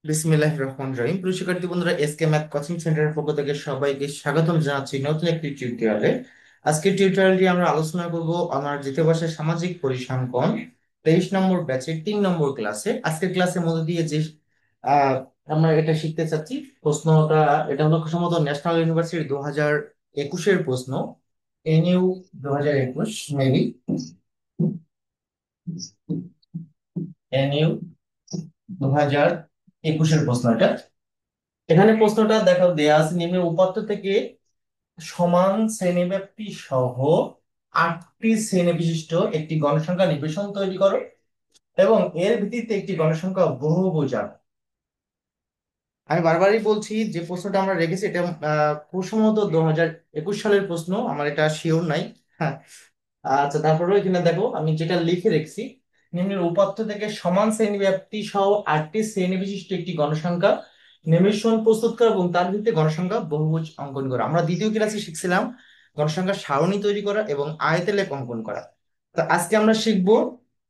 বিসমিল্লাহির রহমানির রহিম। প্রিয় শিক্ষার্থী বন্ধুরা, এসকে ম্যাথ কোচিং সেন্টারের পক্ষ থেকে সবাইকে স্বাগতম জানাচ্ছি নতুন একটি টিউটোরিয়ালে। আজকের টিউটোরিয়ালটি আমরা আলোচনা করব আমার দ্বিতীয় বর্ষের সামাজিক পরিসংখ্যান 23 নম্বর ব্যাচের 3 নম্বর ক্লাসে। আজকের ক্লাসের মধ্যে দিয়ে যে আহ, আমরা এটা শিখতে চাচ্ছি, প্রশ্নটা এটা হলো সম্ভবত ন্যাশনাল ইউনিভার্সিটি 2021-এর প্রশ্ন। এনইউ 2021 মেবি, এনইউ 2021-এর প্রশ্ন এটা। এখানে প্রশ্নটা দেখা দেয়া আছে, নিম্নের উপাত্ত থেকে সমান শ্রেণীব্যাপ্তি সহ 8টি শ্রেণী বিশিষ্ট একটি গণসংখ্যা নিবেশন তৈরি করো এবং এর ভিত্তিতে একটি গণসংখ্যা বহুভুজ আঁকো। আমি বারবারই বলছি যে প্রশ্নটা আমরা রেখেছি এটা খুব সম্ভবত 2021 সালের প্রশ্ন, আমার এটা শিওর নাই। হ্যাঁ, আচ্ছা, তারপরে এখানে দেখো আমি যেটা লিখে রেখেছি, নিম্নের উপাত্ত থেকে সমান শ্রেণী ব্যাপ্তি সহ 8টি শ্রেণী বিশিষ্ট একটি গণসংখ্যা নিবেশন প্রস্তুত করা এবং তার ভিত্তিতে গণসংখ্যা বহুভুজ অঙ্কন করা। আমরা দ্বিতীয় ক্লাসে শিখছিলাম গণসংখ্যা সারণী তৈরি করা এবং আয়তলেখ অঙ্কন করা। তো আজকে আমরা শিখবো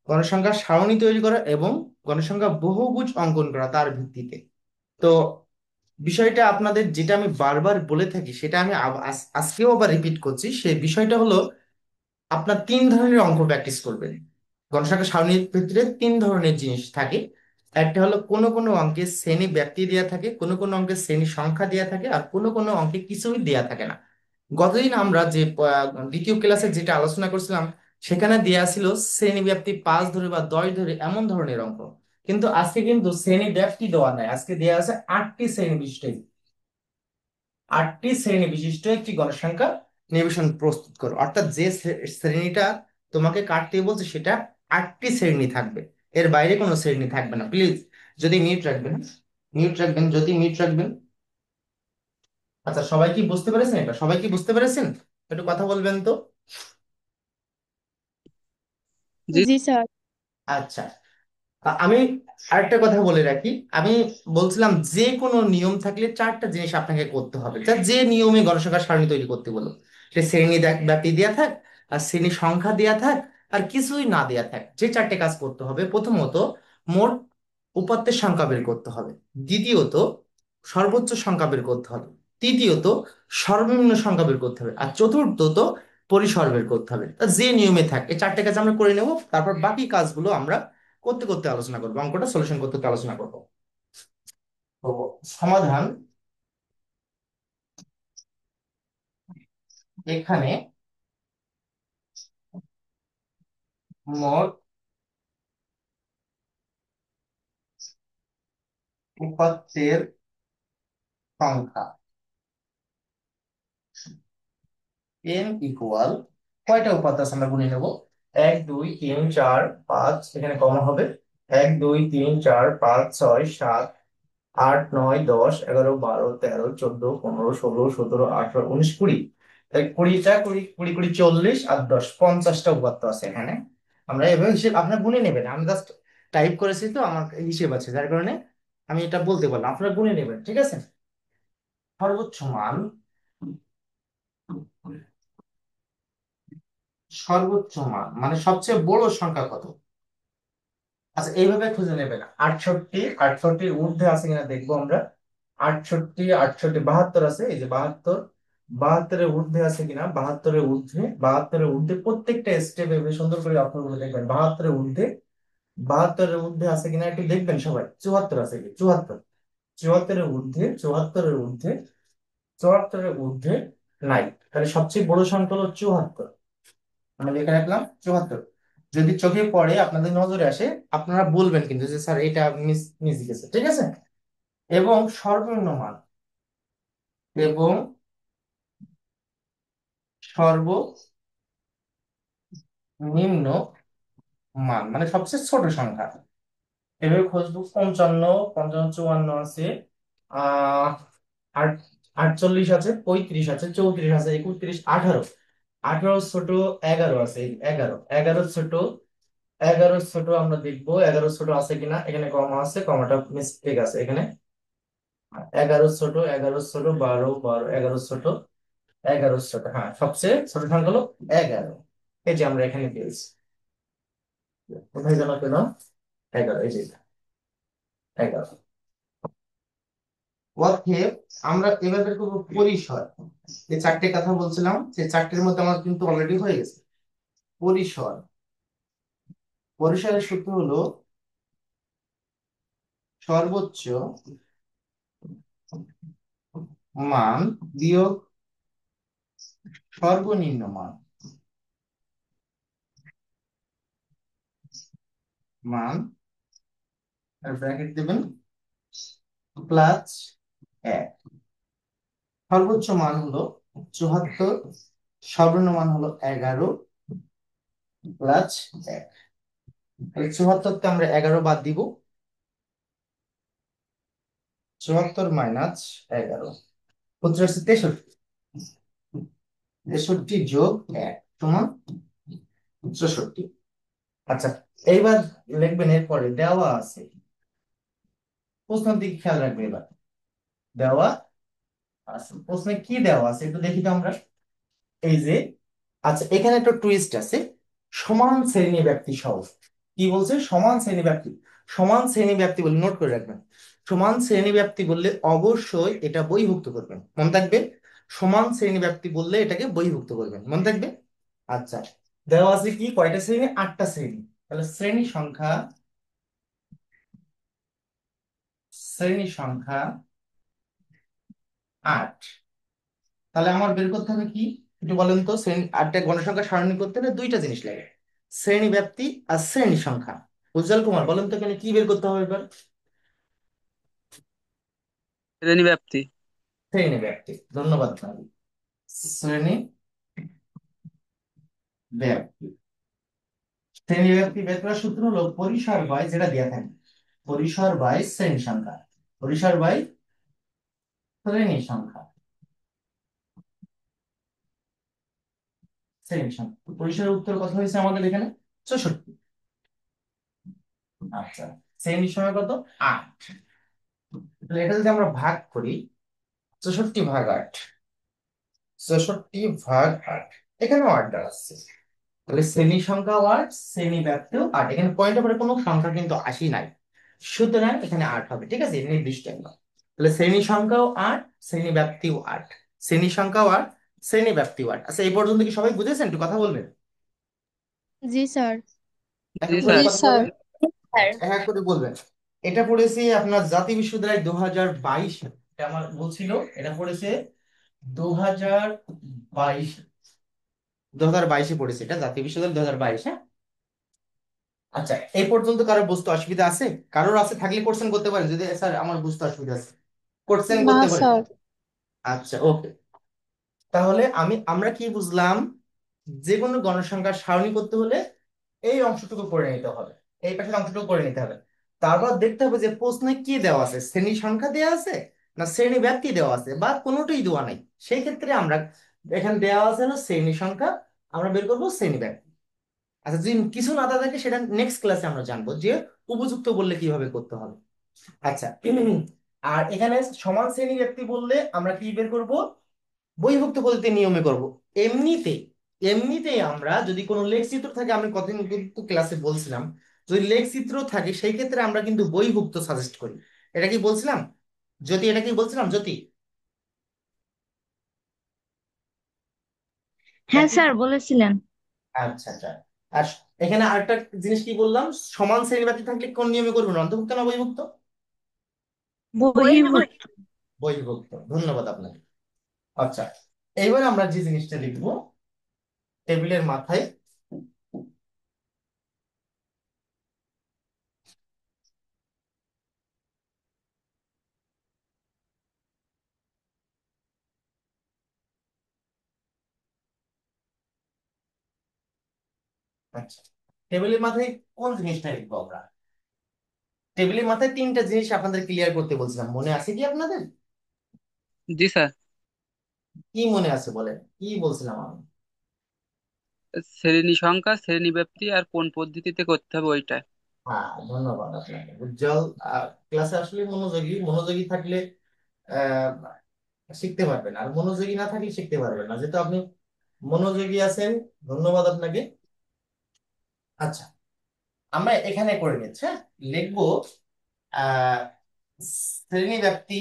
গণসংখ্যা সারণী তৈরি করা এবং গণসংখ্যা বহুভুজ অঙ্কন করা তার ভিত্তিতে। তো বিষয়টা আপনাদের যেটা আমি বারবার বলে থাকি সেটা আমি আজকেও আবার রিপিট করছি, সেই বিষয়টা হলো আপনার 3 ধরনের অঙ্ক প্র্যাকটিস করবেন। গণসংখ্যা সারণীর ক্ষেত্রে 3 ধরনের জিনিস থাকে। একটা হলো কোনো কোনো অঙ্কে শ্রেণী ব্যাপ্তি দেওয়া থাকে, কোনো কোনো অঙ্কে শ্রেণী সংখ্যা দেওয়া থাকে, আর কোনো কোনো অঙ্কে কিছুই দেওয়া থাকে না। গতদিন আমরা যে দ্বিতীয় ক্লাসে যেটা আলোচনা করছিলাম সেখানে দেওয়া ছিল শ্রেণী ব্যাপ্তি 5 ধরে বা 10 ধরে এমন ধরনের অঙ্ক, কিন্তু আজকে কিন্তু শ্রেণী ব্যাপ্তি দেওয়া নাই, আজকে দেওয়া আছে 8টি শ্রেণী বিশিষ্ট, 8টি শ্রেণী বিশিষ্ট একটি গণসংখ্যা নিবেশন প্রস্তুত করো। অর্থাৎ যে শ্রেণীটা তোমাকে কাটতে বলছে সেটা 8টি শ্রেণী থাকবে, এর বাইরে কোনো শ্রেণী থাকবে না। প্লিজ যদি মিউট রাখবেন, মিউট রাখবেন, যদি মিউট রাখবেন। আচ্ছা, সবাই কি বুঝতে পেরেছেন? এটা সবাই কি বুঝতে পেরেছেন? একটু কথা বলবেন তো। জি। জি স্যার। আচ্ছা, আমি আরেকটা কথা বলে রাখি। আমি বলছিলাম যে কোনো নিয়ম থাকলে 4টা জিনিস আপনাকে করতে হবে, তা যে নিয়মে গণসংখ্যা সারণী তৈরি করতে বলো, সে শ্রেণী ব্যাপ্তি দেয়া থাক আর শ্রেণী সংখ্যা দেয়া থাক আর কিছুই না দেয়া থাক, যে 4টে কাজ করতে হবে: প্রথমত মোট উপাত্তের সংখ্যা বের করতে হবে, দ্বিতীয়ত সর্বোচ্চ সংখ্যা বের করতে হবে, তৃতীয়ত সর্বনিম্ন সংখ্যা বের করতে হবে, আর চতুর্থত পরিসর বের করতে হবে। তা যে নিয়মে থাক এই 4টে কাজ আমরা করে নেব, তারপর বাকি কাজগুলো আমরা করতে করতে আলোচনা করবো, অঙ্কটা সলিউশন করতে করতে আলোচনা করবো। তো সমাধান এখানে মোট উপাত্তের সংখ্যা n ইকুয়াল, কয়টা উপাত্ত আছে আমরা গুনে নেব। 1 2 3 4 5, এখানে কমা হবে। 1 2 3 4 5 6 7 8 9 10 11 12 13 14 15 16 17 18 19 তাই 20টা 20 20 40 আর 10 50টা উপাত্ত আছে এখানে। আমরা এভাবে হিসেব আপনারা গুনে নেবেন, আমি জাস্ট টাইপ করেছি তো আমার হিসেব আছে যার কারণে আমি এটা বলতে পারলাম, আপনারা গুনে নেবেন, ঠিক আছে। সর্বোচ্চ মান, সর্বোচ্চ মান মানে সবচেয়ে বড় সংখ্যা কত। আচ্ছা, এইভাবে খুঁজে নেবে না। 68, 68-র ঊর্ধ্বে আছে কিনা দেখবো আমরা। 68, 68, 72 আছে, এই যে 72, 72-এর ঊর্ধ্বে আছে কিনা। 72-এর ঊর্ধ্বে, 72-এর ঊর্ধ্বে প্রত্যেকটা স্টেপ এভাবে সুন্দর করে অক্ষরগুলো দেখবেন। 72-এর ঊর্ধ্বে, 72-এর ঊর্ধ্বে আছে কিনা একটু দেখবেন সবাই। 74 আছে কি? 74, 74-এর ঊর্ধ্বে, 74-এর ঊর্ধ্বে, 74-এর ঊর্ধ্বে নাই। তাহলে সবচেয়ে বড় সংখ্যা হলো 74, আমরা লিখে রাখলাম 74। যদি চোখে পড়ে আপনাদের নজরে আসে আপনারা বলবেন কিন্তু যে স্যার এটা মিস মিস গেছে, ঠিক আছে। এবং সর্বনিম্ন মান, এবং সর্বনিম্ন মান মানে সবচেয়ে ছোট সংখ্যা। এভাবে খুঁজবো। 55, 55, 54 আছে, আহ আট 48 আছে, 35 আছে, 34 আছে, 31, 18, 18 ছোট 11 আছে, 11, 11 ছোট, 11 ছোট আমরা দেখবো 11 ছোট আছে কিনা। এখানে কমা আছে, কমাটা মিস্টেক আছে এখানে। 11 ছোট, 11 ছোট, 12, 12, 11 ছোট, 11 ছোট, হ্যাঁ সবচেয়ে ছোট সংখ্যা হলো 11। এই যে আমরা এখানে পেয়েছি, কোথায় যেন পেলাম, 11, এই যে এটা, 11। অতএব আমরা এবার বের করবো পরিসর। যে চারটে কথা বলছিলাম সেই চারটের মধ্যে আমার কিন্তু অলরেডি হয়ে গেছে। পরিসর, পরিসরের সূত্র হলো সর্বোচ্চ মান বিয়োগ সর্বনিম্ন মান, মান আর ব্র্যাকেট দেবেন প্লাস 1। সর্বোচ্চ মান হলো 74, সর্বনিম্ন মান হলো 11 প্লাস 1। তাহলে 74 তে আমরা 11 বাদ দিব, 74 মাইনাস 11 উত্তর হচ্ছে 63। 63 যোগ 1 সমান 64। আচ্ছা, এইবার লিখবেন এরপরে দেওয়া আছে, প্রশ্নের দিকে খেয়াল রাখবে এবার। দেওয়া আছে, প্রশ্নে কি দেওয়া আছে একটু দেখি তো আমরা। এই যে, আচ্ছা এখানে একটা টুইস্ট আছে, সমান শ্রেণী ব্যক্তি সহ। কি বলছে? সমান শ্রেণী ব্যক্তি। সমান শ্রেণী ব্যক্তি বলে নোট করে রাখবেন। সমান শ্রেণী ব্যক্তি বললে অবশ্যই এটা বহির্ভুক্ত করবেন, মনে থাকবে। সমান শ্রেণী ব্যক্তি বললে এটাকে বহির্ভুক্ত করবেন, মনে থাকবে। আচ্ছা, দেওয়া আছে কি কয়টা শ্রেণী? 8টা শ্রেণী। তাহলে শ্রেণী সংখ্যা, শ্রেণী সংখ্যা 8। তাহলে আমার বের করতে হবে কি, একটু বলেন তো। শ্রেণী 8টা গণসংখ্যা সারণী করতে হলে দুইটা জিনিস লাগে, শ্রেণী ব্যাপ্তি আর শ্রেণী সংখ্যা। উজ্জ্বল কুমার বলেন তো এখানে কি বের করতে হবে এবার? শ্রেণী ব্যাপ্তি। শ্রেণী ব্যাপ্তি, ধন্যবাদ ভাবি। শ্রেণী ব্যাপ্তি, শ্রেণী ব্যাপ্তি বের করার সূত্র হলো পরিসর বাই যেটা দেয়া থাকে, পরিসর বাই শ্রেণী সংখ্যা, পরিসর বাই শ্রেণী সংখ্যা, শ্রেণী সংখ্যা। পরিসরের উত্তর কত হয়েছে আমাদের এখানে? 64। আচ্ছা, শ্রেণী সংখ্যা কত? 8। তাহলে এটা যদি আমরা ভাগ করি, 64 ভাগ 8, 64 ভাগ 8, এখানেও 8 দাঁড়াচ্ছে। তাহলে শ্রেণী সংখ্যা 8, শ্রেণী ব্যাপ্তিও 8। এখানে পয়েন্টের পরে কোনো সংখ্যা কিন্তু আসি নাই, সুতরাং এখানে 8 হবে, ঠিক আছে, এটা নির্দিষ্ট একদম। তাহলে শ্রেণী সংখ্যাও 8, শ্রেণী ব্যাপ্তিও 8, শ্রেণী সংখ্যাও 8, শ্রেণী ব্যাপ্তিও 8। আচ্ছা, এই পর্যন্ত কি সবাই বুঝেছেন? একটু কথা বলবেন, জি স্যার। এক জি এক করে স্যার। কথা বলেন। আচ্ছা, এক এক করে বলবেন। এটা পড়েছি আপনার জাতীয় বিশ্ববিদ্যালয় 2022, এটা আমার বলছিল, এটা পড়েছে 2022, 2022-এ পড়েছে, এটা জাতীয় বিশ্ববিদ্যালয় 2022। হ্যাঁ, আচ্ছা, এই পর্যন্ত কারো বুঝতে অসুবিধা আছে? কারোর আছে থাকলে কোশ্চেন করতে পারেন, যদি স্যার আমার বুঝতে অসুবিধা আছে কোশ্চেন না করতে পারেন। স্যার। আচ্ছা, ওকে। তাহলে আমরা কি বুঝলাম? যে কোনো গণসংখ্যার সারণী করতে হলে এই অংশটুকু করে নিতে হবে, এই পাশের অংশটুকু করে নিতে হবে। তারপর দেখতে হবে যে প্রশ্নে কি দেওয়া আছে, শ্রেণী সংখ্যা দেওয়া আছে না শ্রেণী ব্যাপ্তি দেওয়া আছে, বা কোনোটাই দেওয়া নাই। সেই ক্ষেত্রে আমরা এখানে দেওয়া আছে না শ্রেণী সংখ্যা, আমরা বের করবো শ্রেণী ব্যাপ্তি। আচ্ছা, যদি কিছু না দেওয়া থাকে সেটা নেক্সট ক্লাসে আমরা জানবো যে উপযুক্ত বললে কিভাবে করতে হবে। আচ্ছা, আর এখানে সমান শ্রেণী ব্যক্তি বললে আমরা কি বের করব? বহির্ভুক্ত পদ্ধতি নিয়মে করব। এমনিতে, এমনিতেই আমরা যদি কোনো লেখচিত্র থাকে, আমি কতদিন কিন্তু ক্লাসে বলছিলাম, যদি লেখচিত্র থাকে সেই ক্ষেত্রে আমরা কিন্তু বহির্ভুক্ত সাজেস্ট করি। এটা কি বলছিলাম জ্যোতি? এটা কি বলছিলাম জ্যোতি? হ্যাঁ একই। স্যার বলেছিলেন। আচ্ছা আচ্ছা। আর এখানে আরেকটা জিনিস কি বললাম, সমান শ্রেণী ব্যক্তি থাকলে কোন নিয়মে করবেন, অন্তর্ভুক্ত না বহির্ভুক্ত? বহির্ভূত। বহির্ভুক্ত, ধন্যবাদ আপনাকে। আচ্ছা, এইবার আমরা যে জিনিসটা লিখবো টেবিলের মাথায়, আচ্ছা টেবিলের মাথায় কোন জিনিসটা লিখবো আমরা? টেবিলের মাথায় তিনটা জিনিস আপনাদের ক্লিয়ার করতে বলছিলাম, মনে আছে কি আপনাদের? জি স্যার। কি মনে আছে বলেন, কি বলছিলাম আমি? শ্রেণী সংখ্যা, শ্রেণী ব্যাপ্তি আর কোন পদ্ধতিতে করতে হবে ওইটা। হ্যাঁ, ধন্যবাদ আপনাকে উজ্জ্বল। ক্লাসে আসলে মনোযোগী, মনোযোগী থাকলে আহ শিখতে পারবেন, আর মনোযোগী না থাকলে শিখতে পারবেন না, যেহেতু আপনি মনোযোগী আছেন, ধন্যবাদ আপনাকে। আচ্ছা, আমরা এখানে করে নিচ্ছি, হ্যাঁ? লিখবো আহ শ্রেণী ব্যাপ্তি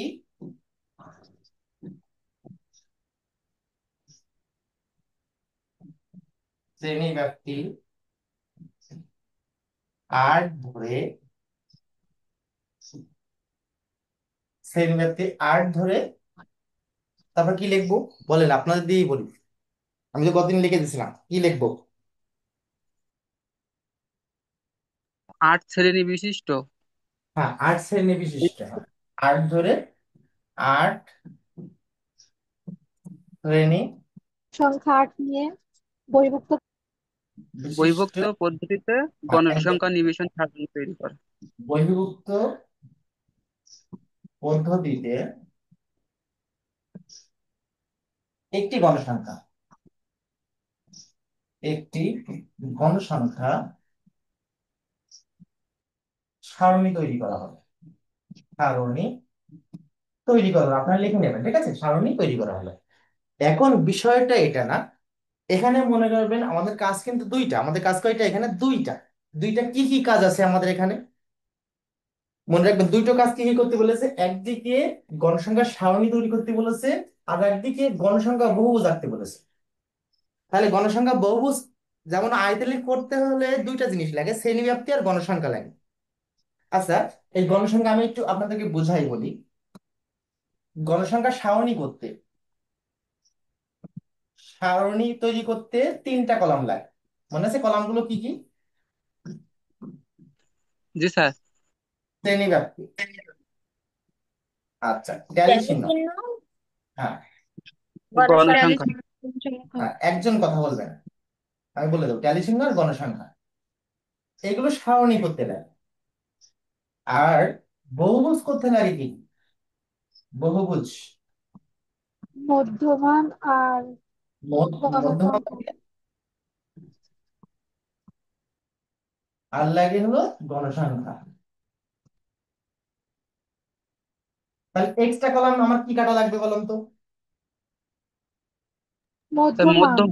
শ্রেণী ব্যাপ্তি 8 ধরে, শ্রেণী ব্যাপ্তি 8 ধরে, তারপর কি লিখবো বলেন, আপনাদের দিয়েই বলি। আমি তো কতদিন লিখে দিয়েছিলাম, কি লিখবো? 8 শ্রেণী বিশিষ্ট। হ্যাঁ, 8 শ্রেণী বিশিষ্ট, হ্যাঁ। 8 ধরে, 8 শ্রেণী সংখ্যা 8 নিয়ে বহির্ভুক্ত বিশিষ্ট, বহির্ভুক্ত পদ্ধতিতে একদম গণসংখ্যা নিবেশন সারণী তৈরি করা। বহির্ভুক্ত পদ্ধতিতে একটি গণসংখ্যা, একটি গণসংখ্যা সারণী তৈরি করা হবে। সারণী তৈরি করা হলো। আপনারা লিখে নেবেন, ঠিক আছে? সারণী তৈরি করা হলো। এখন বিষয়টা এটা না, এখানে মনে করবেন আমাদের কাজ কিন্তু দুইটা। আমাদের কাজ কয়টা এখানে? দুইটা। দুইটা কি কি কাজ আছে আমাদের এখানে? মনে রাখবেন, দুইটো কাজ কি কি করতে বলেছে। একদিকে গণসংখ্যার সারণী তৈরি করতে বলেছে, আর একদিকে গণসংখ্যা বহুভুজ আঁকতে বলেছে। তাহলে গণসংখ্যা বহুভুজ যেমন আয়তলিক করতে হলে দুইটা জিনিস লাগে, শ্রেণীব্যাপ্তি আর গণসংখ্যা লাগে। আচ্ছা, এই গণসংখ্যা আমি একটু আপনাদেরকে বুঝাই বলি। গণসংখ্যা সারণী করতে, সারণী তৈরি করতে 3টা কলাম লাগে। মনে আছে কলামগুলো কি কি? জি স্যার। শ্রেণীব্যাপ্তি, আচ্ছা, ট্যালি চিহ্ন, হ্যাঁ, গণসংখ্যা। হ্যাঁ, একজন কথা বলবেন, আমি বলে দেবো, ট্যালি চিহ্ন আর গণসংখ্যা, এগুলো সারণী করতে লাগে। আর বহুভুজ করতে লাগে কি? বহুভুজ, মধ্যমান আর মধ্যমা গণসংখ্যা। করতে, আর লাগে হলো গণসংখ্যা। তাহলে এক্সট্রা কলাম আমার কি কাটা লাগবে বলুন তো? স্যার মধ্যমান মধ্যম।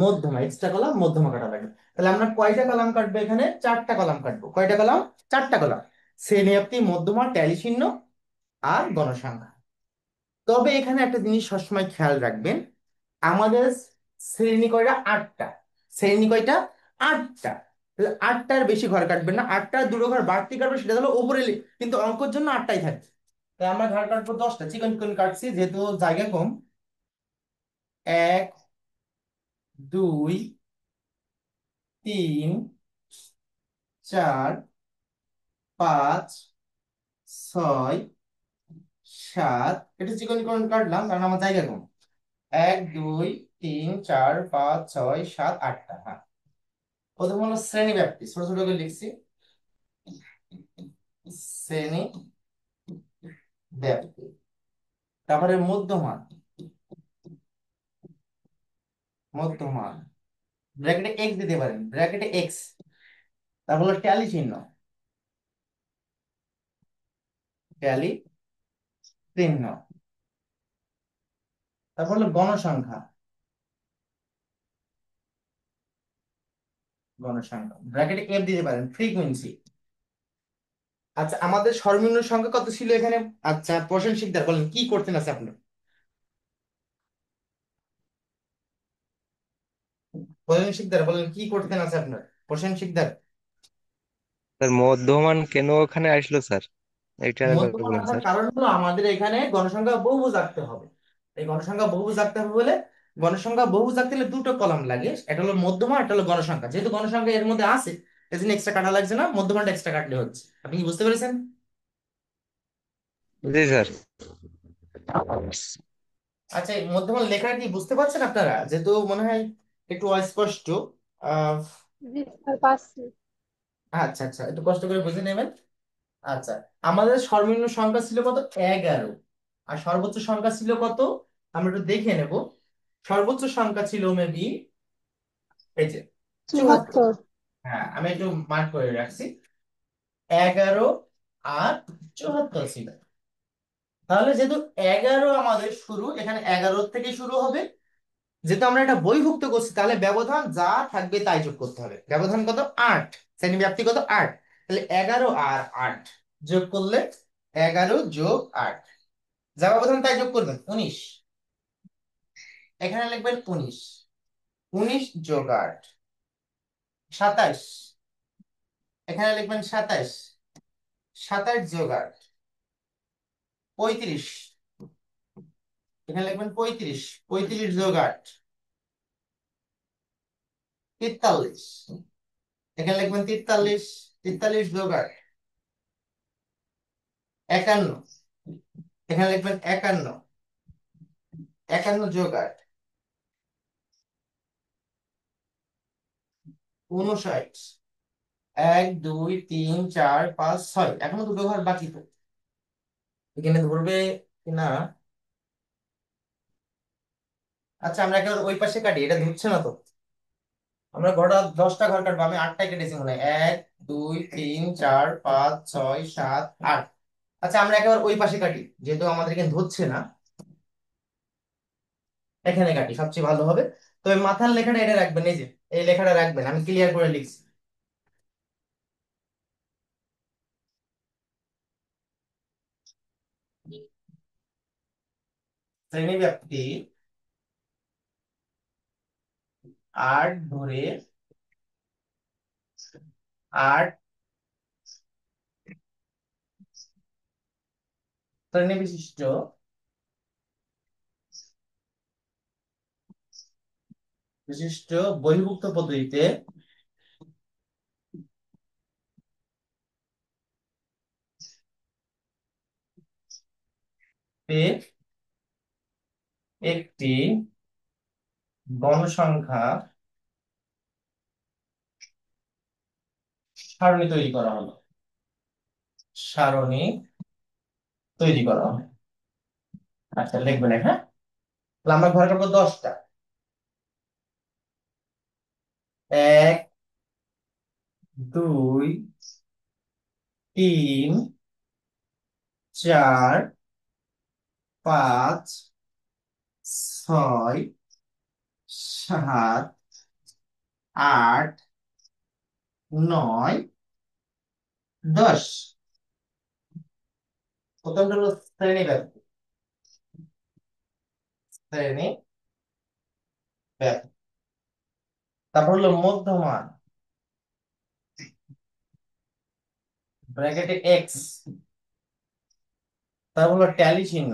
মধ্যমা, এক্সট্রা কলাম মধ্যমা কাটা লাগবে। তাহলে আমরা কয়টা কলাম কাটবো এখানে? 4টা কলাম কাটবো। কয়টা কলাম? 4টা কলাম। শ্রেণীব্যাপ্তি, মধ্যমা, ট্যালি চিহ্ন আর গণসংখ্যা। তবে এখানে একটা জিনিস সবসময় খেয়াল রাখবেন, আমাদের শ্রেণী কয়টা? 8টা। শ্রেণী কয়টা? 8টা। তাহলে 8টার বেশি ঘর কাটবেন না, 8টার দুটো ঘর বাড়তি কাটবে, সেটা হলো উপরে কিন্তু অঙ্কের জন্য 8টাই থাকবে। তাই আমরা ঘর কাটবো 10টা, চিকন চিকন কাটছি যেহেতু জায়গা কম। 1, 2, 3, 4, 5, 6, 7, এটা চিকন চিকন কাটলাম কারণ আমার জায়গা কম। 1, 2, 3, 4, 5, 6, 7, 8টা, হ্যাঁ। প্রথম হলো শ্রেণী ব্যাপ্তি, ছোট ছোট করে লিখছি, শ্রেণী ব্যাপ্তি। তারপরে মধ্যমান, মধ্যমান ব্র্যাকেটে এক্স দিতে পারেন, ব্র্যাকেটে এক্স। তারপর হলো ট্যালি চিহ্ন, ট্যালি চিহ্ন। তারপর হলো গণসংখ্যা, গণসংখ্যা ব্র্যাকেটে এফ দিতে পারেন, ফ্রিকোয়েন্সি। আচ্ছা, আমাদের সর্বনিম্ন সংখ্যা কত ছিল এখানে? আচ্ছা, প্রসেন শিকদার বলেন কি করতেন আছে আপনি? প্রসেন শিকদার বলেন কি করতেন আছে আপনার? প্রসেন শিকদার। স্যার মধ্যমান কেন ওখানে আসলো স্যার? এটা আরেকবার মধ্যমান বলুন আসার স্যার। কারণ হলো আমাদের এখানে গণসংখ্যা বহুভুজ আঁকতে হবে। এই গণসংখ্যা বহুভুজ আঁকতে হবে বলে, গণসংখ্যা বহুভুজ আঁকতে হলে দুটো কলাম লাগে, একটা হলো মধ্যমা, একটা হলো গণসংখ্যা। যেহেতু গণসংখ্যা এর মধ্যে আছে, এজন্য এক্সট্রা কাটা লাগছে না, মধ্যমাটা এক্সট্রা কাটলে হচ্ছে। আপনি কি বুঝতে পেরেছেন? জি স্যার। আচ্ছা, এই মধ্যমান লেখা কি বুঝতে পারছেন আপনারা? যেহেতু মনে হয় একটু অস্পষ্ট। আহ জি স্যার, পাচ্ছি। আচ্ছা আচ্ছা, একটু কষ্ট করে বুঝে নেবেন। আচ্ছা, আমাদের সর্বনিম্ন সংখ্যা ছিল কত? 11। আর সর্বোচ্চ সংখ্যা ছিল কত? আমরা একটু দেখে নেব। সর্বোচ্চ সংখ্যা ছিল মেবি এই যে 74। 74। হ্যাঁ, আমি একটু মার্ক করে রাখছি, 11 আর 74 ছিল। তাহলে যেহেতু 11 আমাদের শুরু, এখানে 11 থেকে শুরু হবে। যেহেতু আমরা এটা বহির্ভুক্ত করছি, তাহলে ব্যবধান যা থাকবে তাই যোগ করতে হবে। ব্যবধান কত? 8। শ্রেণী ব্যাপ্তি কত? 8। তাহলে 11 আর 8 যোগ করলে, 11 যোগ 8, যা ব্যবধান তাই যোগ করবেন, 19। এখানে লিখবেন 19। 19 যোগ 8 27, এখানে লিখবেন 27, 27 যোগ 8 35, এখানে লিখবেন 35, 35 যোগ 8 43, এখানে লিখবেন 43, 43 যোগ 8 51, এখানে লিখবেন 51, 51 যোগ 8 59, 1 2 3 4 5 6, এখনো দুটো ঘর বাকি তো, এখানে ধরবে কিনা। আচ্ছা আমরা একেবারে ওই পাশে কাটি, এটা ধরছে না তো। আমরা ঘরটা 10টা ঘর কাটবো, আমি 8টাই কেটেছি মনে হয়, 1 2 3 4 5 6 7 8। আচ্ছা আমরা একেবারে ওই পাশে কাটি, যেহেতু আমাদের এখানে ধরছে না, এখানে কাটি সবচেয়ে ভালো হবে। তবে মাথার লেখাটা এটা রাখবেন, এই যে এই লেখাটা রাখবেন, আমি ক্লিয়ার করে লিখছি। শ্রেণী ব্যাপ্তি 8 ধরে 8 শ্রেণী বিশিষ্ট বিশিষ্ট বহির্ভুক্ত পদ্ধতিতে তে একটি গণসংখ্যা সারণী তৈরি করা হলো, সারণী তৈরি করা হলো। আচ্ছা লিখবেন, হ্যাঁ। তাহলে আমরা ঘর কাটবো 10টা, 1 2 3 4 5 6 7 8 9 10। প্রথমটা হলো শ্রেণী ব্যাপ্তি, শ্রেণী ব্যাপ্তি। তারপর হলো মধ্যমান, ব্র্যাকেটে এক্স। তারপর হলো ট্যালি চিহ্ন,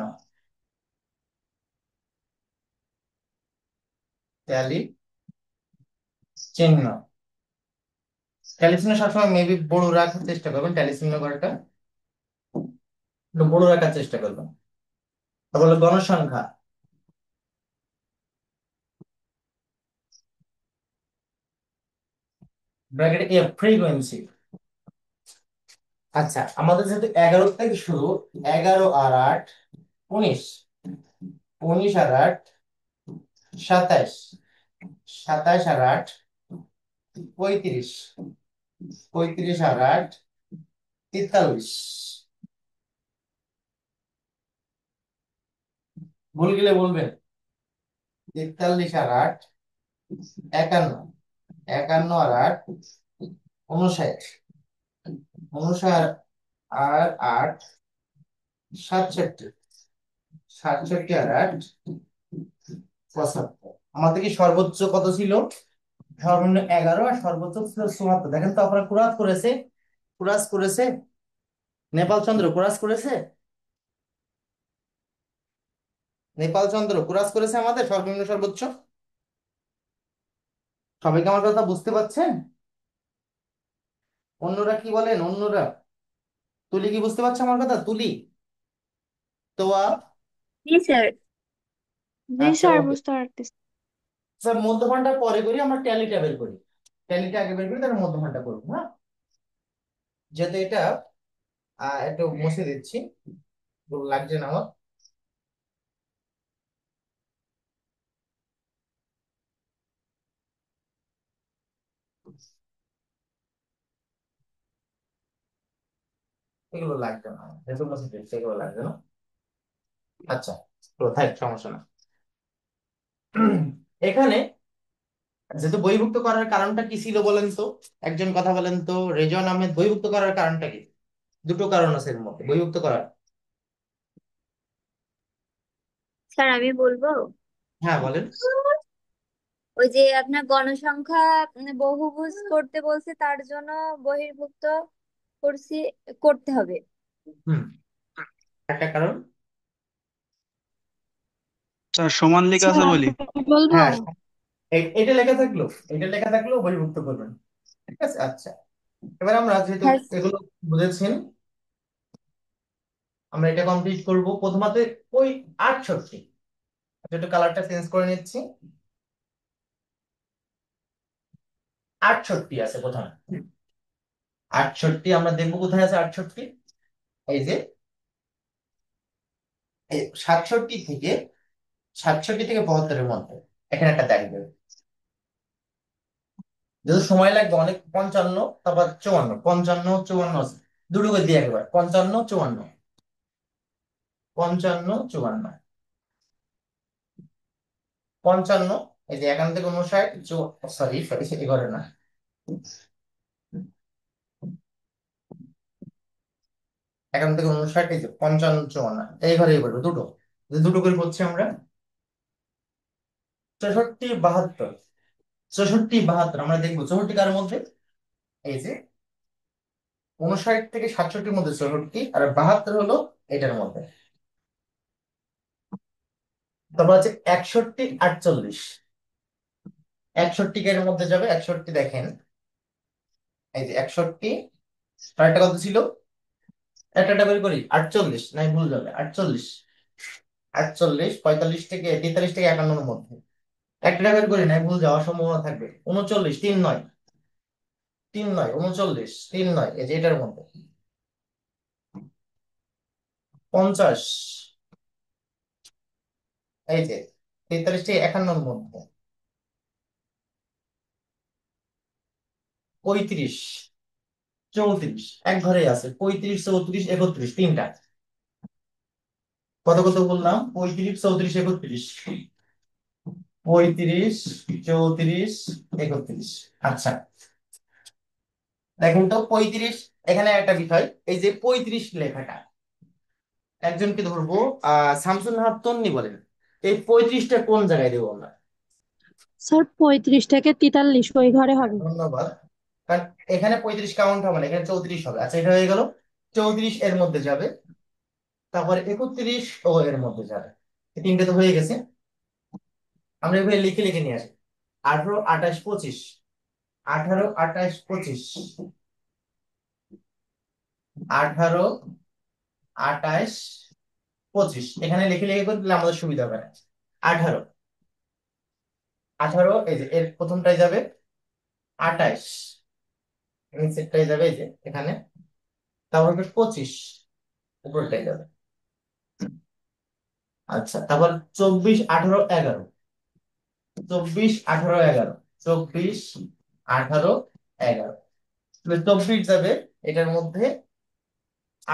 ট্যালি চিহ্ন। ট্যালি চিহ্ন সবসময় মেবি বড় রাখার চেষ্টা করবেন, ট্যালি চিহ্ন করাটা একটু বড় রাখার চেষ্টা করবেন। তারপর হলো গণসংখ্যা, ব্র্যাকেটে এফ, ফ্রিকোয়েন্সি। আচ্ছা আমাদের যেহেতু 11 থেকে শুরু, 11 আর 8 19, 19 আর 8 27, 27 আর 8 35, 35 আর 8 43। ভুল গেলে বলবেন। 43 আর 8 51, 51 আর 8 59, 59 আর 8 67, 67 আর 8 75। আমাদের কি সর্বোচ্চ কত ছিল? সর্বনিম্ন 11 আর সর্বোচ্চ ছিল 74। দেখেন তো আপনারা কুরাস করেছে, কুরাস করেছে, নেপাল চন্দ্র কুরাস করেছে, নেপাল চন্দ্র কুরাস করেছে আমাদের সর্বনিম্ন সর্বোচ্চ। সবাই কি আমার কথা বুঝতে পারছেন? অন্যরা কি বলেন? অন্যরা তুলি কি বুঝতে পারছে আমার কথা? তুলি, তোয়া? জি স্যার। জি আচ্ছা স্যার, ওকে বুঝতে পারতেছি। স্যার, মধ্যমানটা পরে করি, আমরা ট্যালিটা বের করি। ট্যালিটা আগে বের করি, তারপর মধ্যমানটা করবো, হ্যাঁ। যেহেতু এটা একটু মুছে দিচ্ছি, ভালো লাগছে না আমার। এগুলো লাগবে না, যেহেতু মুছে দিচ্ছি এগুলো লাগবে না। আচ্ছা তো থাক, সমস্যা না। এখানে যেহেতু বহির্ভুক্ত করার কারণটা কি ছিল বলেন তো, একজন কথা বলেন তো, রেজন আহমেদ, বহির্ভুক্ত করার কারণটা কি? দুটো কারণ আছে এর মধ্যে বহির্ভুক্ত করার। স্যার আমি বলবো। হ্যাঁ বলেন। ওই যে আপনার গণসংখ্যা বহুভুজ করতে বলছে, তার জন্য বহির্ভুক্ত করছি, করতে হবে। হুম, একটা কারণ। স্যার সমান লেখা আছে স্যার বলি। আমি বলবো। হ্যাঁ, এটা লেখা থাকলো, এটা লেখা থাকলেও বহির্ভুক্ত করবেন। ঠিক আছে, আচ্ছা। এবার আমরা যেহেতু হ্যাঁ এগুলো বুঝেছেন, আমরা এটা কমপ্লিট করব। প্রথমত ওই 68, একটু কালারটা চেঞ্জ করে নিচ্ছি। 68 আছে প্রথমে। 68 আমরা দেখবো কোথায় আছে 68। এই যে এই 67 থেকে 72-এর মধ্যে এখানে একটা দাগ দেবে। যেহেতু সময় লাগবে অনেক, 55, তারপর 54, 55 54 আছে, দুটো করে দিয়ে একবার 55 54, 55 54, 55। এই যে এখান থেকে 59, সরি সরি, এবারে না, এখান থেকে 59, এই যে 55 54, এই ঘরে এবারে দুটো, যে দুটো করে করছি আমরা। 64 72, 64 72 আমরা দেখবো 64 কার মধ্যে। এই যে 59 থেকে 67-র মধ্যে 64, আর 72 হলো এটার মধ্যে। তারপর আছে 61 48, 61 এর মধ্যে যাবে। 61 দেখেন, এই যে 61, আর একটা কত ছিল, একটা একটা করে করি, 48 নাই, ভুল যাবে, 48, 48 45 থেকে 43 থেকে 51-এর মধ্যে একটা একটা করে করি, নাই ভুল যাওয়ার সম্ভাবনা থাকবে। 39 3 9, 3 9 39 3 9, এই যে এটার মধ্যে। 50, এই যে 43 থেকে 51-এর মধ্যে। 35 34, এক ঘরেই আছে, 35 34 31, তিনটা। কত কত বললাম, 35 34 31, 35 34 31। আচ্ছা, দেখেন তো 35, এখানে একটা বিষয়, এই যে 35 লেখাটা, একজনকে ধরবো, শামসুল নাহার তন্নি বলেন, এই 35টা কোন জায়গায় দেবো আমরা? স্যার 35 থেকে 43 ওই ঘরে হবে। ধন্যবাদ। কারণ এখানে 35 কাউন্ট হবে না, এখানে 34 হবে। আচ্ছা, এটা হয়ে গেল। 34 এর মধ্যে যাবে, তারপরে 31 ও এর মধ্যে যাবে। এই তিনটে তো হয়ে গেছে। আমরা এভাবে লিখে লিখে নিয়ে আসি। 18 28 25, 18 28 25, 18 28 25, এখানে লিখে লিখে করে দিলে আমাদের সুবিধা হবে না। 18, 18, এই যে এর প্রথমটাই যাবে। 28, নিচেরটাই যাবে, এই যে এখানে। তারপর হবে 25, উপরটাই যাবে। আচ্ছা, তারপর 24 18 11, 24 18 11, 24 18 11, 24 যাবে এটার মধ্যে,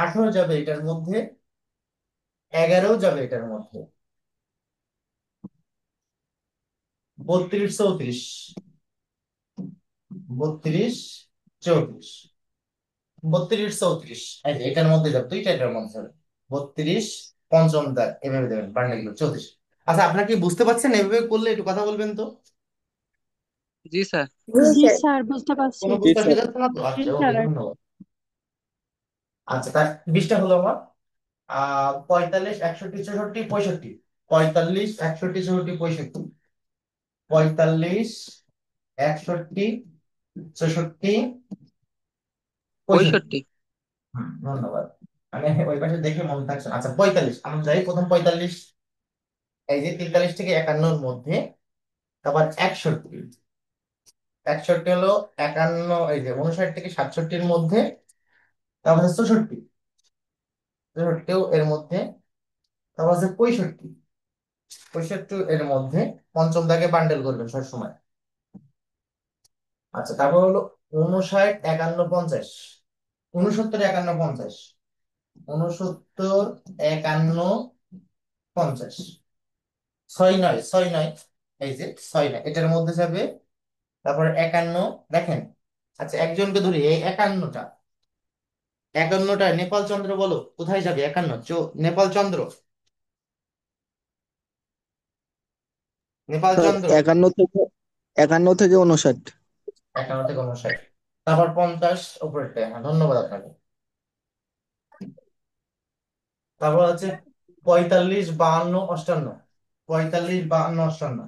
18 যাবে এটার মধ্যে, 11 যাবে এটার মধ্যে, 32 34, 32 34, 32 34, এই যে এটার মধ্যে যাবে, দুইটা এটার মধ্যে যাবে। 32 পঞ্চম দাগ, এভাবে দেবেন বান্ডেল গুলো 34। আচ্ছা, আপনারা কি বুঝতে পারছেন? এভাবে করলে একটু কথা বলবেন তো। জি স্যার। জি জি স্যার। স্যার, বুঝতে পারছি। কোনো বুঝতে অসুবিধা হচ্ছে না তো? জি আচ্ছা, ওকে, স্যার। ধন্যবাদ। আচ্ছা, তার 20টা হলো আমার। 45 61 64 65, 45 61 64 65, 45 61 64 65। 65। ধন্যবাদ। মানে ওই পাশে দেখে মনে থাকছে না। আচ্ছা, 45 আমরা যাই, প্রথম 45, এই যে 43 থেকে 51-এর মধ্যে। তারপর 61, 61 হলো 51, এই যে 59 থেকে 67-এর মধ্যে। তারপর হচ্ছে 64, 64 এর মধ্যে। তারপর হচ্ছে 65, 65 এর মধ্যে। পঞ্চম দাগে বান্ডেল করবেন সবসময়। আচ্ছা, তারপর হলো 59 51 50, 69 51 50, 69 51 50, 6 9 6 9, এই যে 6 9 এটার মধ্যে যাবে। তারপর 51 দেখেন। আচ্ছা, একজনকে ধরি, এই 51টা, 51টা নেপাল চন্দ্র বলো কোথায় যাবে? 51 নেপাল চন্দ্র, নেপাল স্যার চন্দ্র। 51 থেকে 51 থেকে 59। 51 থেকে 59। তারপর 50 উপরেরটা, হ্যাঁ ধন্যবাদ আপনাকে। তারপর আছে 45, 52, 58। 45, 52, 58।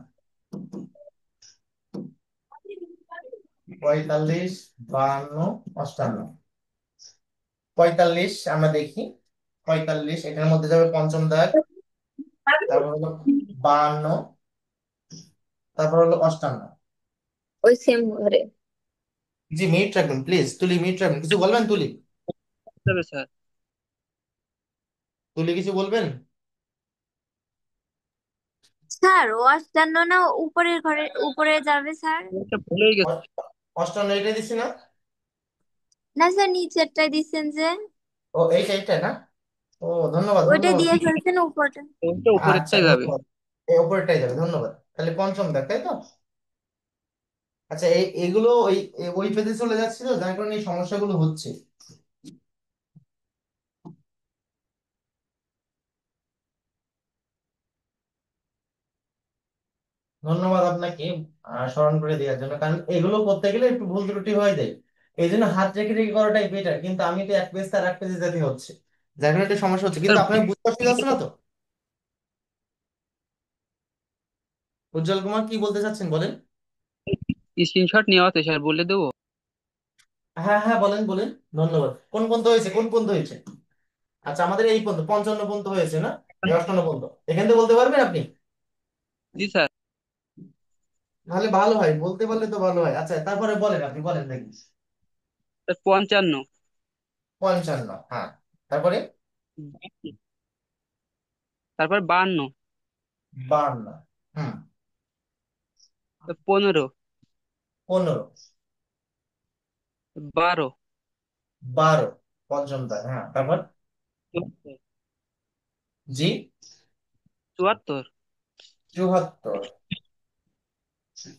45, 52, 58। 45 আমরা দেখি। 45 এটার মধ্যে যাবে পঞ্চম দাগ, তারপর হলো 52, তারপর হলো 58। ওই সেম ঘরে। জি মিনিট রাখবেন প্লিজ, তুলি মিনিট রাখবেন, কিছু বলবেন তুলি? যাবে স্যার। তুলি কিছু বলবেন? স্যার ও অষ্টান্ন না উপরের ঘরে উপরে যাবে স্যার? এটা ভুলেই গেছে। অ- 58 এটা দিছি না? না স্যার নিচেরটাই দিচ্ছেন যে। ও এইটা এইটা না? ও ধন্যবাদ ওইটা ধন্যবাদ। দিয়ে ফেলছেন উপরটা। ওইটা আচ্ছা উপরেরটাই যাবে। ধন্যবাদ, এই উপরেরটাই যাবে, ধন্যবাদ। তাহলে পঞ্চম দেখ, তাই তো? আচ্ছা এগুলো ওই পেজে চলে যাচ্ছিল, যার কারণে এই সমস্যাগুলো হচ্ছে। ধন্যবাদ আপনাকে স্মরণ করে দেওয়ার জন্য, কারণ এগুলো করতে গেলে একটু ভুল ত্রুটি হয়ে যায়। এই জন্য হাত রেখে রেখে করাটাই বেটার, কিন্তু আমি তো এক পেজ তার এক পেজে যেতে হচ্ছে, যার কারণে একটা সমস্যা হচ্ছে। স্যার কিন্তু আপনার বুঝতে অসুবিধা হচ্ছে না তো? উজ্জ্বল কুমার কি বলতে চাচ্ছেন বলেন? স্ক্রিনশট নেওয়া আছে স্যার, বলে দেবো? হ্যাঁ হ্যাঁ বলেন বলেন। ধন্যবাদ। কোন পর্যন্ত হয়েছে, কোন পর্যন্ত হয়েছে? আচ্ছা আমাদের এই পর্যন্ত 55 পর্যন্ত হয়েছে না? এই 58 পর্যন্ত এখান থেকে বলতে পারবেন আপনি? জি স্যার। তাহলে ভালো হয়, বলতে পারলে তো ভালো হয়। আচ্ছা তারপরে বলেন, আপনি বলেন দেখি। স্যার 55। 55, হ্যাঁ। তারপরে তারপর 52। 52, হুম। 15। 15, 12। 12, পঞ্চম দাগ, হ্যাঁ। তারপর 74। জি 74। 74,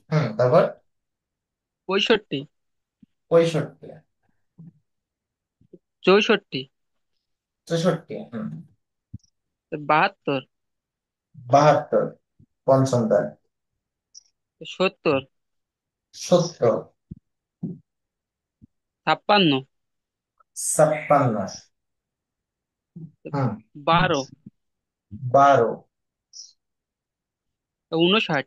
হুম। তারপর 65। 65, 64। 64, হুম। 72। 72, পঞ্চম দাগ। 70। 70, 56। 56, হুম। 12। 12, 59।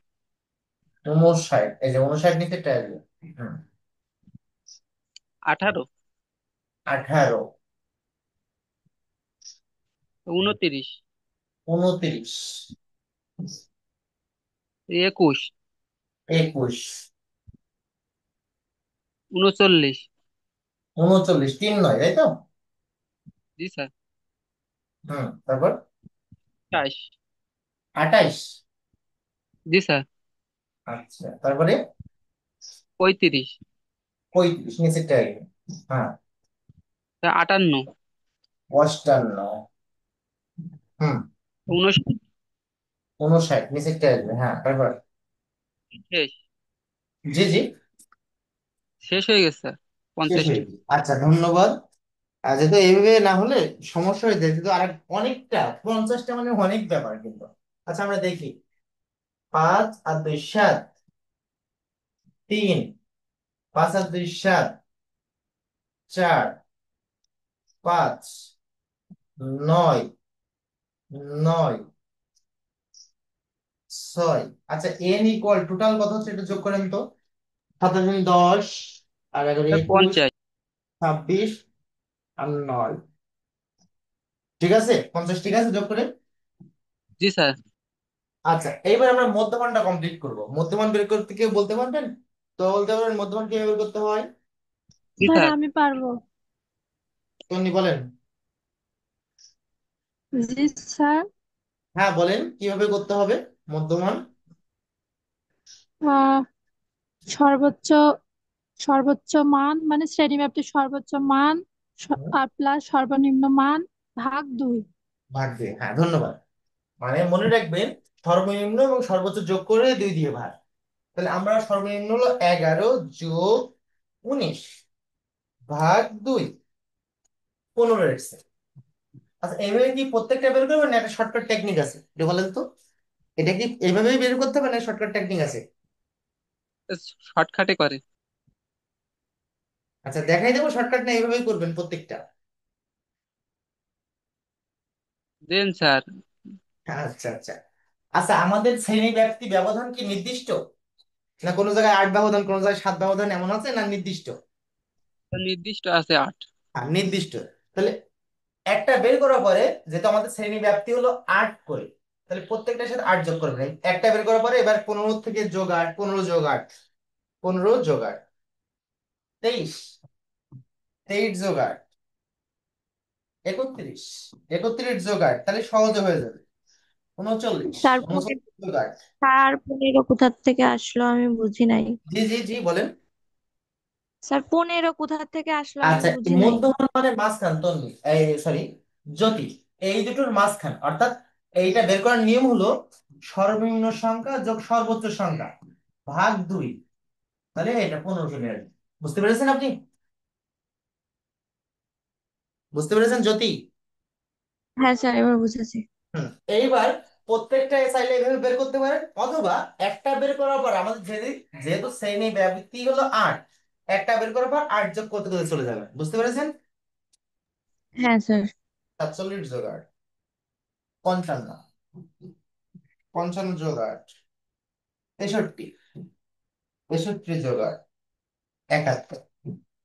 59, এই যে 59 নিচে আসবে, হুম। 18। 18, 29। 29, 21। 21, 39। 39, 3 নয়, তাই তো? জি স্যার। হুম। তারপর 28। 28, জি স্যার। আচ্ছা। তারপরে 35। 35 নিচে আসবে, হ্যাঁ। 58। 58, হুম। 59। 59 নিচে আসবে, হ্যাঁ। তারপর শেষ। জি জি, শেষ হয়ে গেছে স্যার শেষ 50টি। হয়ে গেছে। আচ্ছা ধন্যবাদ। যেহেতু এইভাবে না হলে সমস্যা হয়ে যায়, কিন্তু আরেক অনেকটা 50টা মানে অনেক ব্যাপার কিন্তু। আচ্ছা আমরা দেখি। 5 আর 2 7, 3, 5 আর 2 7, 4, 5, 9, 9, 6। আচ্ছা এন ইকুয়াল টোটাল কত হচ্ছে এটা যোগ করেন তো। 7 10, আর 11 21, 50। 26, আর 9। ঠিক আছে, 50 ঠিক আছে যোগ করে। জি স্যার। আচ্ছা এইবার আমরা মধ্যমানটা কমপ্লিট করব। মধ্যমান বের করতে কেউ বলতে পারবেন? তো বলতে পারবেন মধ্যমান কিভাবে বের করতে হয়? জি স্যার স্যার। আমি পারবো। তন্নি বলেন। জি স্যার। হ্যাঁ বলেন কিভাবে করতে হবে মধ্যমান। আহ সর্বোচ্চ সর্বোচ্চ মান মানে শ্রেণীব্যাপ্তির সর্বোচ্চ মান হুম, আর প্লাস সর্বনিম্ন মান ভাগ 2। ভাগ দিয়ে, হ্যাঁ ধন্যবাদ। মানে মনে রাখবেন সর্বনিম্ন এবং সর্বোচ্চ যোগ করে 2 দিয়ে ভাগ। তাহলে আমরা সর্বনিম্ন হলো 11 যোগ 19 ভাগ 2, 15 এসছে। আচ্ছা এইভাবে কি প্রত্যেকটা বের করবেন না একটা শর্টকাট টেকনিক আছে, এটা বলেন তো? এটা কি এইভাবেই বের করতে হবে না শর্টকাট টেকনিক আছে? শর্টকাটে করে। আচ্ছা, দেখাই দেবো শর্টকাট, না এইভাবেই করবেন প্রত্যেকটা? দেন স্যার। আচ্ছা আচ্ছা। আচ্ছা, আমাদের শ্রেণী ব্যাপ্তি ব্যবধান কি নির্দিষ্ট? না কোনো জায়গায় 8 ব্যবধান, কোনো জায়গায় 7 ব্যবধান এমন আছে, না নির্দিষ্ট? নির্দিষ্ট আছে 8। হ্যাঁ, নির্দিষ্ট। তাহলে একটা বের করার পরে, যেহেতু আমাদের শ্রেণী ব্যাপ্তি হলো 8 করে, তাহলে প্রত্যেকটার সাথে 8 যোগ করবেন। একটা বের করার পরে এবার 15 থেকে যোগ 8, 15 যোগ 8, 15 যোগ 8, 23, 23 যোগ 8, 31, 31 যোগ 8, তাহলে সহজে হয়ে যাবে 39, স্যার 39 যোগ 8। স্যার 15 কোথা থেকে আসলো আমি বুঝি নাই। জি জি জি, বলেন। স্যার 15 কোথা থেকে আসলো আমি আচ্ছা, বুঝি নাই। মধ্যমান মানে মাঝখান, তন্নি, এই সরি, জ্যোতি, এই দুটোর মাঝখান, অর্থাৎ এইটা বের করার নিয়ম হলো সর্বনিম্ন সংখ্যা যোগ সর্বোচ্চ সংখ্যা ভাগ 2, তাহলে এটা 15 চলে আসবে। বুঝতে পেরেছেন আপনি? বুঝতে পেরেছেন জ্যোতি? হ্যাঁ স্যার, এবার বুঝেছি। হুম। এইবার প্রত্যেকটা চাইলে এভাবে বের করতে পারেন, অথবা একটা বের করার পর আমাদের যেহেতু শ্রেণী ব্যাপ্তি হলো 8, একটা বের করার পর 8 যোগ করতে করতে চলে যাবে। বুঝতে পেরেছেন? হ্যাঁ স্যার। 47 যোগ 8, 55, 55 যোগ 8, 63, 63 যোগ 8, 71।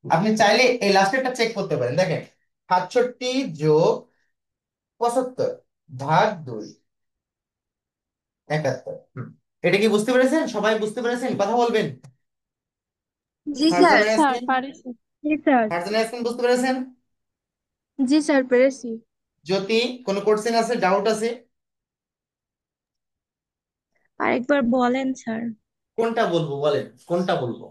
আপনি চাইলে এই লাস্টেরটা চেক করতে পারেন, দেখেন, 67 যোগ 75 ভাগ 2, 71। এটা কি বুঝতে পেরেছেন? সবাই বুঝতে পেরেছেন? কথা বলবেন। জি স্যার। ফারজানা স্যার ইয়াসমিন, পারেছি। জি স্যার। ফারজানা ইয়াসমিন বুঝতে পেরেছেন? জি স্যার পেরেছি। জ্যোতি, কোনো কোশ্চেন আছে, ডাউট আছে? আরেকবার বলেন স্যার। কোনটা বলবো বলেন, কোনটা বলবো?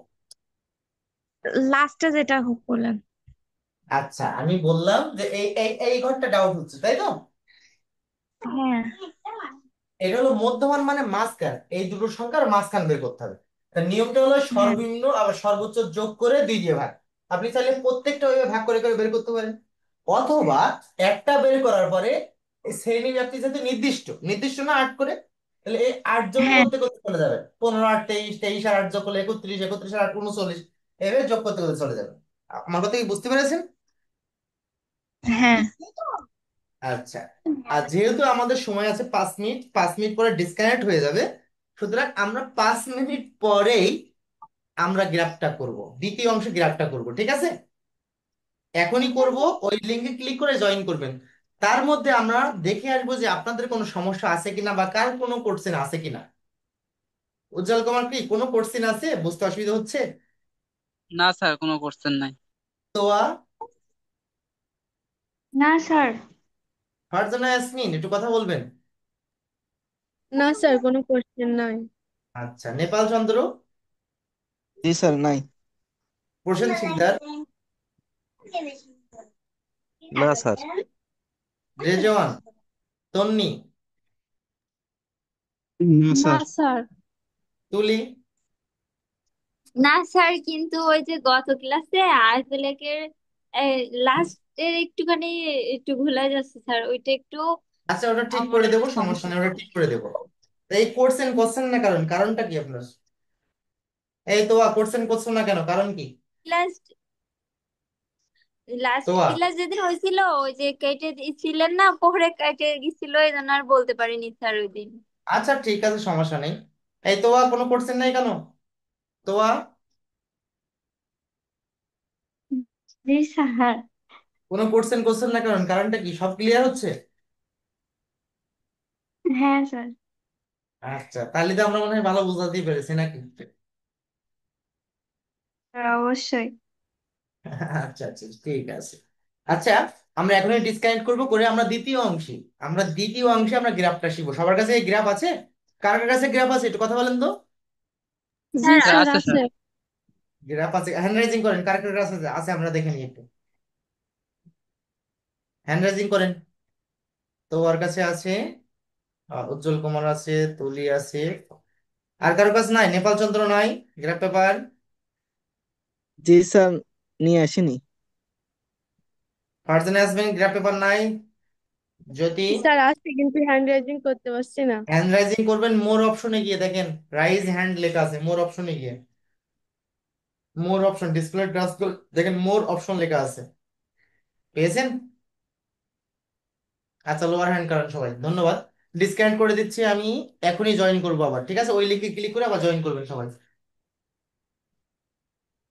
লাস্টে যেটা বললেন। আচ্ছা, আমি বললাম যে এই এই এই ঘরটা ডাউট হচ্ছে, তাই তো? হ্যাঁ। এটা হলো মধ্যমান মানে মাঝখান, এই দুটো সংখ্যার মাঝখান বের করতে হবে। তার নিয়মটা হলো হ্যাঁ। সর্বনিম্ন আবার সর্বোচ্চ যোগ করে 2 দিয়ে ভাগ। আপনি চাইলে প্রত্যেকটা ওইভাবে ভাগ করে করে বের করতে পারেন, অথবা একটা বের করার পরে এই শ্রেণী ব্যাপ্তি যেহেতু নির্দিষ্ট, নির্দিষ্ট না 8 করে, তাহলে এই 8 যোগ হ্যাঁ। করতে করতে চলে যাবে, 15 আর 23, 23 আর 8 যোগ করলে 31, 31 আর 8 39, এভাবে যোগ করতে করতে চলে যাবে। আমার কথা কি বুঝতে পেরেছেন? হ্যাঁ। আচ্ছা। আর যেহেতু আমাদের সময় আছে 5 মিনিট, 5 মিনিট পরে ডিসকানেক্ট হয়ে যাবে, সুতরাং আমরা 5 মিনিট পরেই আমরা গ্রাফটা করব, দ্বিতীয় অংশে গ্রাফটা করব, ঠিক আছে? এখনই করব, ওই লিঙ্কে ক্লিক করে জয়েন করবেন। তার মধ্যে আমরা দেখে আসবো যে আপনাদের কোনো সমস্যা আছে কিনা বা কার কোনো কোশ্চেন আছে কিনা। উজ্জ্বল কুমার, কি কোনো কোশ্চেন আছে? বুঝতে অসুবিধা হচ্ছে? না স্যার, কোনো কোশ্চেন নাই। তোয়া, না স্যার। ফারজানা ইয়াসমিন, একটু কথা বলবেন? না স্যার, কোনো কোশ্চেন নাই। আচ্ছা, নেপাল চন্দ্র, জি স্যার, নাই। প্রসেন শিকদার, না স্যার। রেজওয়ান, তন্নি, না না স্যার। স্যার। তুলি, না স্যার, কিন্তু ওই যে গত ক্লাসে আইফেলেকের লাস্টের একটুখানি একটু ভুলে যাচ্ছে স্যার, ওইটা একটু আচ্ছা, ওটা ঠিক আমার করে দেবো, একটু সমস্যা সমস্যা। নেই, ওটা ঠিক করে দেবো। তা এই কোশ্চেন কোশ্চেন না, কারণ কারণটা কি আপনার? এই তোয়া, কোশ্চেন করছো না কেন, কারণ কি? লাস্ট লাস্ট তোয়া, ক্লাস যেদিন হয়েছিল, ওই যে কেটে দিয়েছিলেন না, পরে কেটে গেছিল, এই জন্য আর বলতে পারিনি স্যার ওই দিন। আচ্ছা ঠিক আছে, সমস্যা নেই। এই তোয়া, কোনো কোশ্চেন নাই কেন? তোয়া, জি স্যার। কোনো কোশ্চেন কোশ্চেন না, কারণ কারণটা কি, সব ক্লিয়ার হচ্ছে? হ্যাঁ স্যার। আচ্ছা, তাহলে তো আমরা মনে হয় ভালো বুঝাতেই পেরেছি নাকি? স্যার, অবশ্যই। আচ্ছা আচ্ছা, ঠিক আছে। আচ্ছা, আমরা এখনই ডিসকানেক্ট করবো, করে আমরা দ্বিতীয় অংশে আমরা গ্রাফটা শিখবো। সবার কাছে এই গ্রাফ আছে? কার কার কাছে গ্রাফ আছে, একটু কথা বলেন তো। জি স্যার স্যার স্যার আছে আছে। স্যার। গ্রাফ আছে, হ্যান্ড রাইজিং করেন, কার কার কাছে আছে আছে, আমরা দেখে নিই একটু। হ্যান্ড রাইজিং করেন। তো ওর কাছে আছে, উজ্জ্বল কুমার আছে, তুলি আছে, আর কারো কাছে নাই? নেপাল চন্দ্র নাই গ্রাফ পেপার? জি স্যার, নিয়ে আসেনি। ফারজানা ইয়াসমিন গ্রাফ পেপার নাই? যদি স্যার আছে, কিন্তু হ্যান্ড রাইজিং করতে পারছি না। হ্যান্ড রাইজিং করবেন, মোর অপশনে গিয়ে দেখেন, রাইজ হ্যান্ড লেখা আছে, মোর অপশনে গিয়ে মোর অপশন ডিসপ্লে টাচ দেখেন মোর অপশন লেখা আছে, পেয়েছেন? আচ্ছা, লোয়ার হ্যান্ড করেন সবাই, ধন্যবাদ। ডিসকানেক্ট করে দিচ্ছি আমি, এখনই জয়েন করবো আবার, ঠিক আছে? ওই লিঙ্কে ক্লিক করে আবার জয়েন করবেন সবাই।